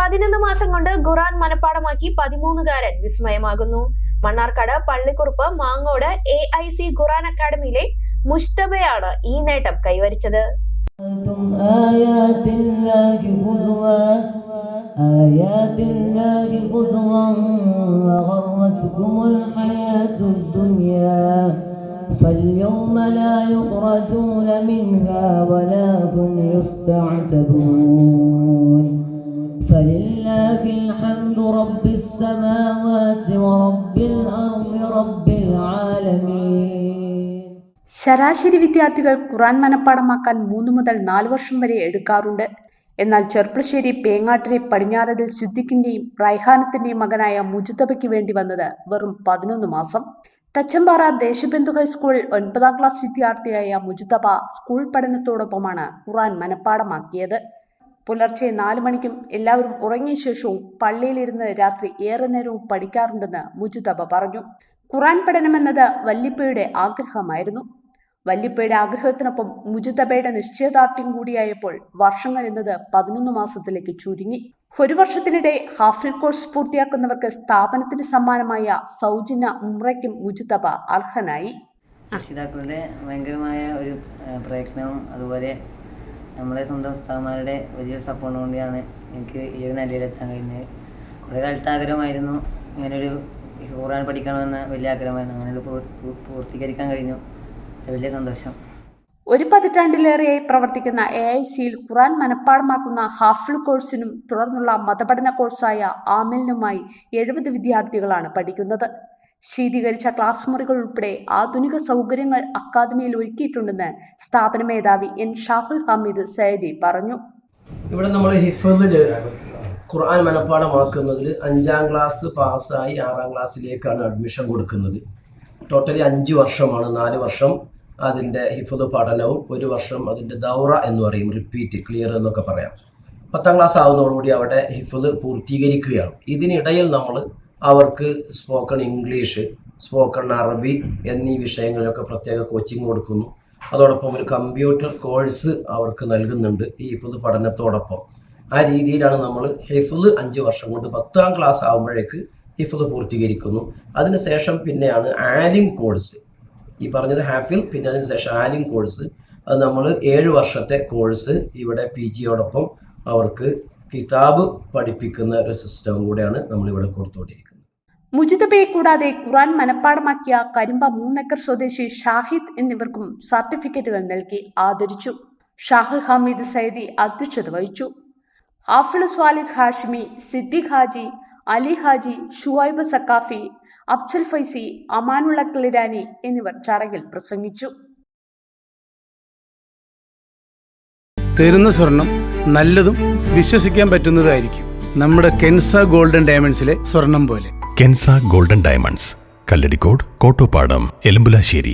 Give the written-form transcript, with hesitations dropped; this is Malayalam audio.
11 മാസം കൊണ്ട് ഖുർആൻ മനഃപ്പാഠമാക്കി 13കാരൻ വിസ്മയമാകുന്നു. മണ്ണാർക്കാട് പള്ളിക്കുറുപ്പ് മാങ്ങോട് AIC ഖുർആൻ അക്കാദമിയിലെ മുജ്തബയാണ് ഈ നേട്ടം കൈവരിച്ചത്. فاليوم لا يخرجون منها ولا هم يستعتبون فلله الحمد رب السماوات ورب الأرض رب العالمين. ശരാശരി വിദ്യാർത്ഥികൾ ഖുർആൻ മനഃപ്പാഠമാക്കാൻ 3 മുതൽ 4 വർഷം വരെ എടുക്കാറുണ്ട്. എന്നാൽ ചെർപ്പളശ്ശേരി പേങ്ങാട്ടിരി പടിഞ്ഞാറതിൽ സിദ്ദിഖിന്റെയും റൈഹാനത്തിന്റെയും മകനായ മുജ്തബയ്ക്ക് വേണ്ടി വന്നത് വെറും 11 മാസം. തച്ചമ്പാറ ദേശബന്ധു ഹൈസ്കൂൾ 9ാം ക്ലാസ് വിദ്യാർത്ഥിയായ മുജ്തബ സ്കൂൾ പഠനത്തോടൊപ്പമാണ് ഖുർആൻ മനഃപ്പാഠമാക്കിയത്. പുലർച്ചെ 4 മണിക്കും എല്ലാവരും ഉറങ്ങിയ ശേഷവും പള്ളിയിലിരുന്ന് രാത്രി ഏറെ നേരവും പഠിക്കാറുണ്ടെന്ന് മുജ്തബ പറഞ്ഞു. ഖുർആൻ പഠനമെന്നത് വല്ലിപ്പയുടെ ആഗ്രഹമായിരുന്നു. വല്ലിപ്പയുടെ ആഗ്രഹത്തിനൊപ്പം മുജ്തബയുടെ നിശ്ചയദാർഢ്യം കൂടിയായപ്പോൾ വർഷങ്ങൾ എന്നത് 11 മാസത്തിലേക്ക് ചുരുങ്ങി. 1 വർഷത്തിനിടെ ഹാഫിൽ കോഴ്സ് പൂർത്തിയാക്കുന്നവർക്ക് സ്ഥാപനത്തിന് സമ്മാനമായ സൗജന്യ ഉംറയ്ക്കും മുജ്തബ അർഹനായി. രക്ഷിതാക്കളുടെ ഭയങ്കരമായ ഒരു പ്രയത്നവും അതുപോലെ നമ്മളെ സ്വന്തം ഉസ്താദുമാരുടെ വലിയൊരു സപ്പോർട്ട് കൊണ്ടാണ് എനിക്ക് ഈ ഒരു നിലയിലെത്താൻ കഴിഞ്ഞത്. കുറേ കാലത്ത് ആഗ്രഹമായിരുന്നു ഇങ്ങനൊരു ഖുർആൻ പഠിക്കണമെന്ന വലിയ ആഗ്രഹമായിരുന്നു. അങ്ങനെ ഇത് പൂർത്തീകരിക്കാൻ കഴിഞ്ഞു. വലിയ സന്തോഷം. 1 പതിറ്റാണ്ടിലേറെയായി പ്രവർത്തിക്കുന്ന AICയിൽ ഖുർആൻ മനഃപ്പാഠമാക്കുന്ന ഹാഫിൾ കോഴ്സിനും തുടർന്നുള്ള മതപഠന കോഴ്സായ ആമിലിനുമായി 70 വിദ്യാർത്ഥികളാണ് പഠിക്കുന്നത്. ശീതീകരിച്ച ക്ലാസ് മുറികൾ ഉൾപ്പെടെ ആധുനിക സൗകര്യങ്ങൾ അക്കാദമിയിൽ ഒരുക്കിയിട്ടുണ്ടെന്ന് സ്ഥാപന മേധാവി N ഷാഹുൽ ഹമീദ് സൈദി പറഞ്ഞു. ഇവിടെ നമ്മൾ ഹിഫ്ളില് ഖുർആൻ മനഃപ്പാഠമാക്കുന്നതിൽ 5ാം ക്ലാസ് പാസ്സായി 6ാം ക്ലാസ്സിലേക്കാണ് അഡ്മിഷൻ കൊടുക്കുന്നത്. ടോട്ടലി 5 വർഷമാണ്. 4 വർഷം അതിൻ്റെ ഹിഫ്ള് പഠനവും 1 വർഷം അതിൻ്റെ ദൗറ എന്ന് പറയും, റിപ്പീറ്റ്, ക്ലിയർ എന്നൊക്കെ പറയാം. 10ാം ക്ലാസ് ആവുന്നതോടുകൂടി അവിടെ ഹിഫ്ള് പൂർത്തീകരിക്കുകയാണ്. ഇതിനിടയിൽ നമ്മൾ അവർക്ക് സ്പോക്കൺ ഇംഗ്ലീഷ്, സ്പോക്കൺ അറബി എന്നീ വിഷയങ്ങളിലൊക്കെ പ്രത്യേക കോച്ചിങ് കൊടുക്കുന്നു. അതോടൊപ്പം ഒരു കമ്പ്യൂട്ടർ കോഴ്സ് അവർക്ക് നൽകുന്നുണ്ട് ഈ ഹിഫ്ള് പഠനത്തോടൊപ്പം. ആ രീതിയിലാണ് നമ്മൾ ഹിഫ്ള് 5 വർഷം കൊണ്ട് 10ാം ക്ലാസ് ആകുമ്പോഴേക്ക് ഹിഫ്ള് പൂർത്തീകരിക്കുന്നു. അതിനുശേഷം പിന്നെയാണ് ആലിം കോഴ്സ്, ഈ പറഞ്ഞത് ഹാഫിൽ, പിന്നെ അതിനുശേഷം ആലിം കോഴ്സ്. അത് നമ്മൾ 7 വർഷത്തെ കോഴ്സ് ഇവിടെ PGയോടൊപ്പം അവർക്ക് കിതാബ് പഠിപ്പിക്കുന്ന ഒരു സിസ്റ്റം കൂടെയാണ് നമ്മളിവിടെ കൊടുത്തുകൊണ്ടിരിക്കുന്നത്. മുജ്തബയെ കൂടാതെ ഖുർആൻ മനഃപ്പാഠമാക്കിയ കരിമ്പ 3 ഏക്കർ സ്വദേശി ഷാഹിദ് എന്നിവർക്കും സർട്ടിഫിക്കറ്റുകൾ നൽകി ആദരിച്ചു. ഷാഹുൽ ഹമീദ് സൈദി അധ്യക്ഷത വഹിച്ചു. ഹാഫിൾ സ്വാലിഹ് ഹാഷിമി, സിദ്ദിഖ് ഹാജി, അലി ഹാജി, ഷുഐബ് സക്കാഫി, അഫ്സൽ ഫൈസി, അമാനുള്ള കിളിരാനി എന്നിവർ ചടങ്ങിൽ പ്രസംഗിച്ചു. തരുന്ന സ്വർണം നല്ലതും വിശ്വസിക്കാൻ പറ്റുന്നതായിരിക്കും. നമ്മുടെ കെൻസ ഗോൾഡൻ ഡയമണ്ട്സിലെ സ്വർണം പോലെ. Kenza golden diamonds, Kalladikode, Kottopadam, Elambulassery.